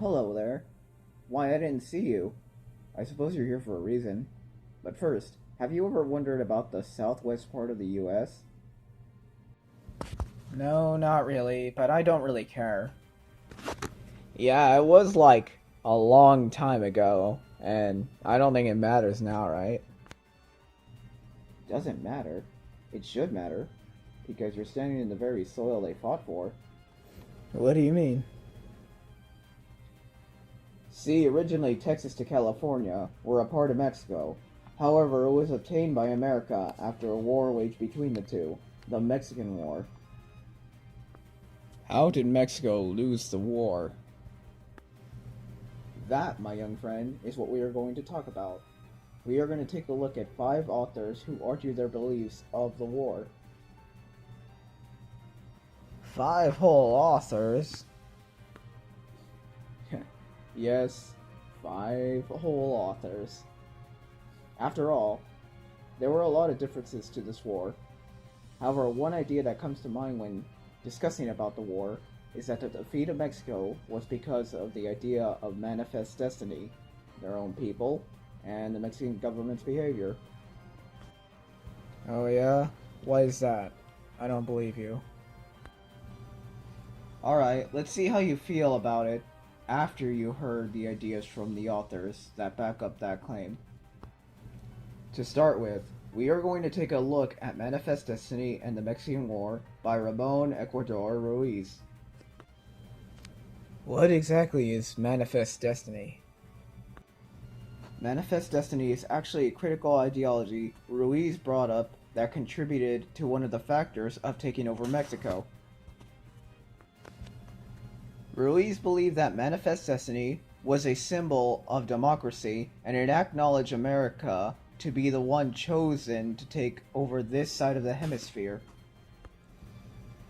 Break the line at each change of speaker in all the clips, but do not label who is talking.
Hello there. Why, I didn't see you. I suppose you're here for a reason. But first, have you ever wondered about the southwest part of the US?
No, not really, but I don't really care. Yeah, it was like a long time ago, and I don't think it matters now, right?
Doesn't matter. It should matter, because you're standing in the very soil they fought for.
What do you mean?
See, originally Texas to California were a part of Mexico. However, it was obtained by America after a war waged between the two, the Mexican War.
How did Mexico lose the war?
That, my young friend, is what we are going to talk about. We are going to take a look at 5 authors who argue their beliefs of the war.
5 whole authors?
Yes, 5 whole authors. After all, there were a lot of differences to this war. However, one idea that comes to mind when discussing about the war is that the defeat of Mexico was because of the idea of manifest destiny, their own people, and the Mexican government's behavior.
Oh yeah? Why is that? I don't believe you.
Alright, let's see how you feel about it after you heard the ideas from the authors that back up that claim. To start with, we are going to take a look at Manifest Destiny and the Mexican War by Ramon Ecuador Ruiz.
What exactly is Manifest Destiny?
Manifest Destiny is actually a critical ideology Ruiz brought up that contributed to one of the factors of taking over Mexico. Ruiz believed that Manifest Destiny was a symbol of democracy and it acknowledged America to be the one chosen to take over this side of the hemisphere.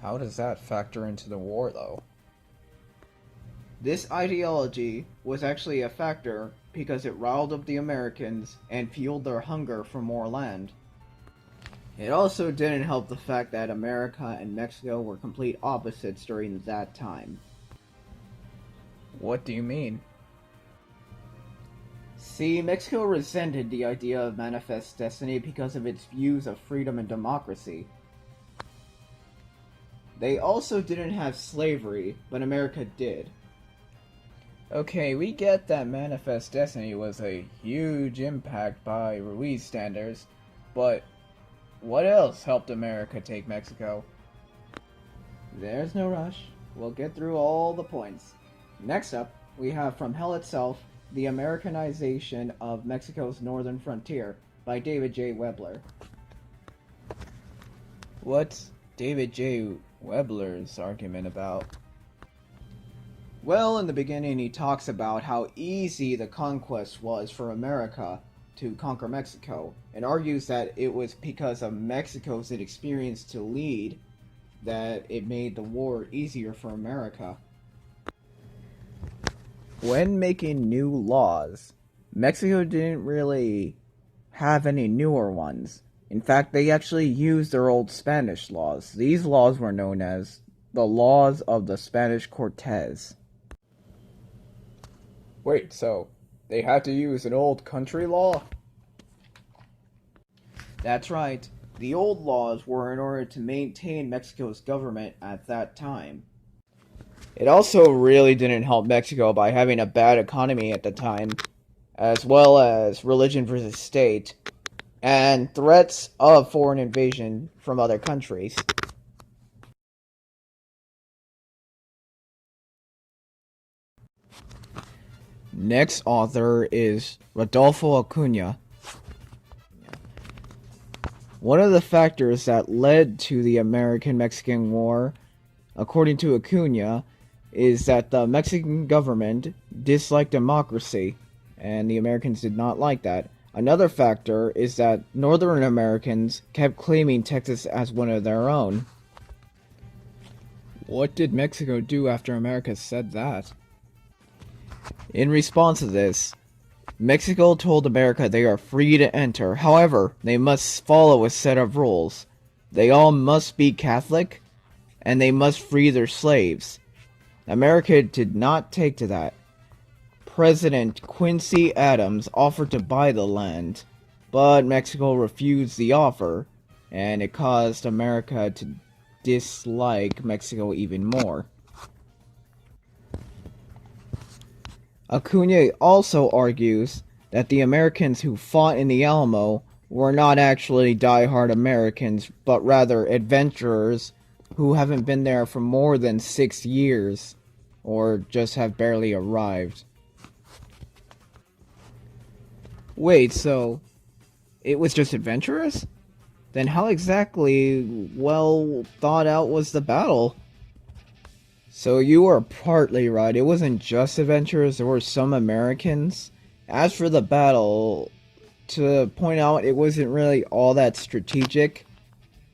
How does that factor into the war, though?
This ideology was actually a factor because it riled up the Americans and fueled their hunger for more land. It also didn't help the fact that America and Mexico were complete opposites during that time.
What do you mean?
See, Mexico resented the idea of Manifest Destiny because of its views of freedom and democracy. They also didn't have slavery, but America did.
Okay, we get that Manifest Destiny was a huge impact by Ruiz standards, but what else helped America take Mexico?
There's no rush. We'll get through all the points. Next up, we have From Hell Itself, The Americanization of Mexico's Northern Frontier by David J. Webler.
What's David J. Webler's argument about?
Well, in the beginning he talks about how easy the conquest was for America to conquer Mexico, and argues that it was because of Mexico's inexperience to lead that it made the war easier for America.
When making new laws, Mexico didn't really have any newer ones. In fact, they actually used their old Spanish laws. These laws were known as the laws of the Spanish Cortes. Wait, so they had to use an old country law?
That's right. The old laws were in order to maintain Mexico's government at that time.
It also really didn't help Mexico by having a bad economy at the time, as well as religion versus state, and threats of foreign invasion from other countries. Next author is Rodolfo Acuna. One of the factors that led to the American-Mexican War, according to Acuna, is that the Mexican government disliked democracy, and the Americans did not like that. Another factor is that Northern Americans kept claiming Texas as one of their own. What did Mexico do after America said that? In response to this, Mexico told America they are free to enter. However, they must follow a set of rules. They all must be Catholic, and they must free their slaves. America did not take to that. President Quincy Adams offered to buy the land, but Mexico refused the offer, and it caused America to dislike Mexico even more. Acuna also argues that the Americans who fought in the Alamo were not actually die-hard Americans, but rather adventurers who haven't been there for more than 6 years, or just have barely arrived. Wait, so it was just adventurers? Then how exactly well thought out was the battle? So you were partly right, it wasn't just adventurers, there were some Americans. As for the battle, to point out, it wasn't really all that strategic.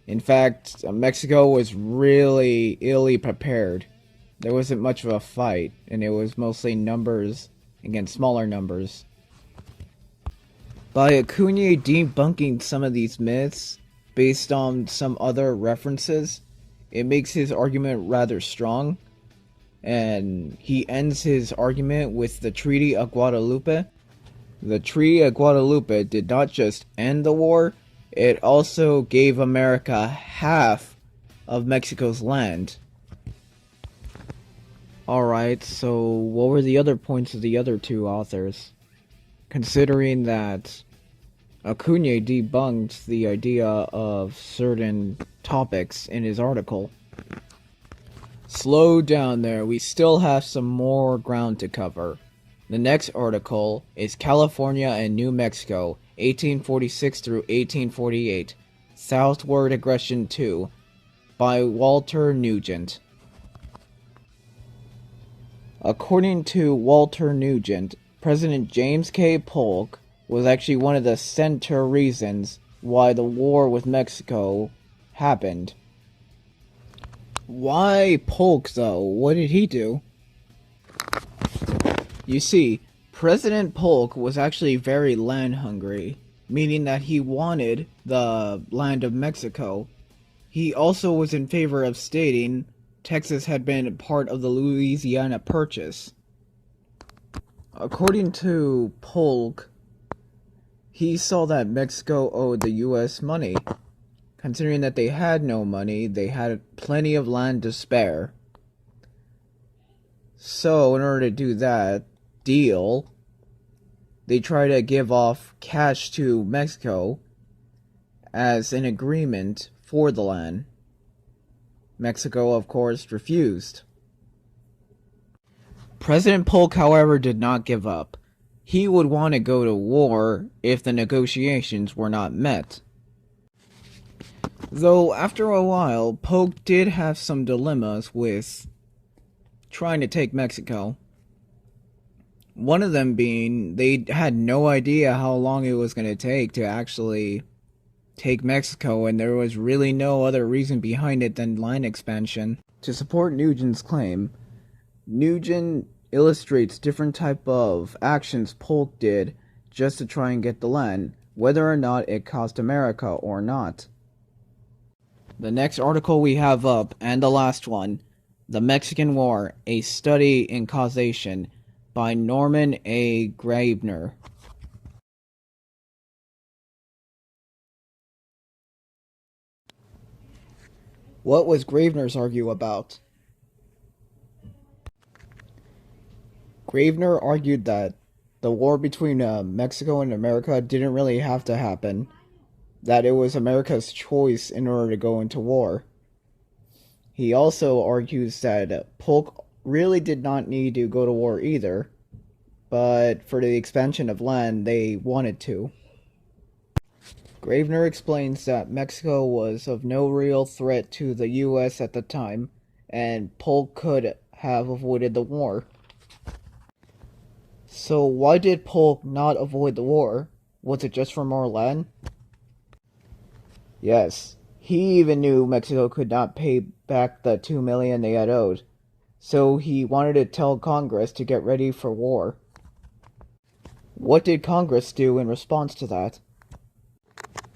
In fact, Mexico was really illy prepared. There wasn't much of a fight, and it was mostly numbers against smaller numbers. By Acuna debunking some of these myths, based on some other references, it makes his argument rather strong, and he ends his argument with the Treaty of Guadalupe. The Treaty of Guadalupe did not just end the war, it also gave America half of Mexico's land. Alright, so what were the other points of the other two authors? Considering that Acuna debunked the idea of certain topics in his article. Slow down there, we still have some more ground to cover. The next article is California and New Mexico, 1846 through 1848, Southward Aggression 2, by Walter Nugent. According to Walter Nugent, President James K. Polk was actually one of the center reasons why the war with Mexico happened. Why Polk, though? What did he do? You see, President Polk was actually very land-hungry, meaning that he wanted the land of Mexico. He also was in favor of stating Texas had been part of the Louisiana Purchase. According to Polk, he saw that Mexico owed the U.S. money. Considering that they had no money, they had plenty of land to spare. So, in order to do that deal, they try to give off cash to Mexico as an agreement for the land. Mexico, of course, refused. President Polk, however, did not give up. He would want to go to war if the negotiations were not met. Though, after a while, Polk did have some dilemmas with trying to take Mexico. One of them being, they had no idea how long it was going to take to actually take Mexico, and there was really no other reason behind it than line expansion. To support Nugent's claim, Nugent illustrates different type of actions Polk did just to try and get the land, whether or not it cost America or not. The next article we have up, and the last one, The Mexican War, A Study in Causation, by Norman A. Graebner. What was Graebner's argue about? Graebner argued that the war between Mexico and America didn't really have to happen, that it was America's choice in order to go into war. He also argues that Polk really did not need to go to war either, but for the expansion of land, they wanted to. Graebner explains that Mexico was of no real threat to the U.S. at the time, and Polk could have avoided the war. So why did Polk not avoid the war? Was it just for more land? Yes, he even knew Mexico could not pay back the $2 million they had owed, so he wanted to tell Congress to get ready for war. What did Congress do in response to that?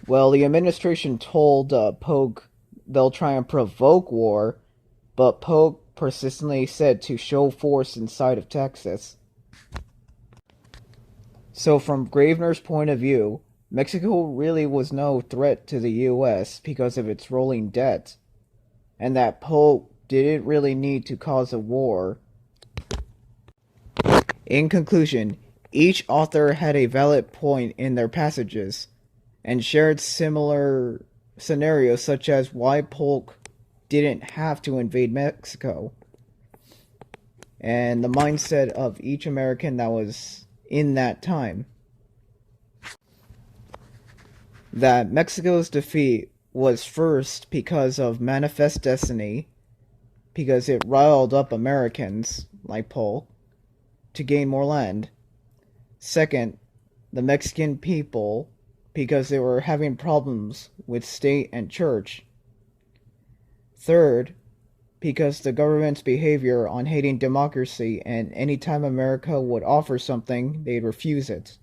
Well, the administration told Polk they'll try and provoke war, but Polk persistently said to show force inside of Texas. So from Gravener's point of view, Mexico really was no threat to the US because of its rolling debt, and that Polk didn't really need to cause a war. In conclusion, each author had a valid point in their passages, and shared similar scenarios such as why Polk didn't have to invade Mexico, and the mindset of each American that was in that time. That Mexico's defeat was first because of manifest destiny, because it riled up Americans, like Polk, to gain more land. Second, the Mexican people, because they were having problems with state and church. Third, because the government's behavior on hating democracy, and anytime America would offer something, they'd refuse it.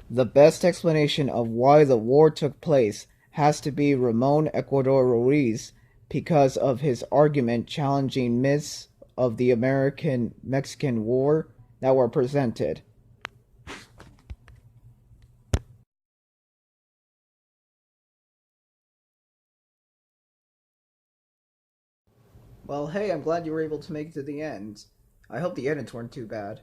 The best explanation of why the war took place has to be Ramon Ecuador Ruiz, because of his argument challenging myths of the American-Mexican War that were presented. Well, hey, I'm glad you were able to make it to the end. I hope the edits weren't too bad.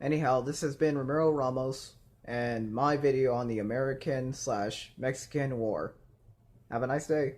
Anyhow, this has been Ramiro Ramos, and my video on the American/Mexican War. Have a nice day.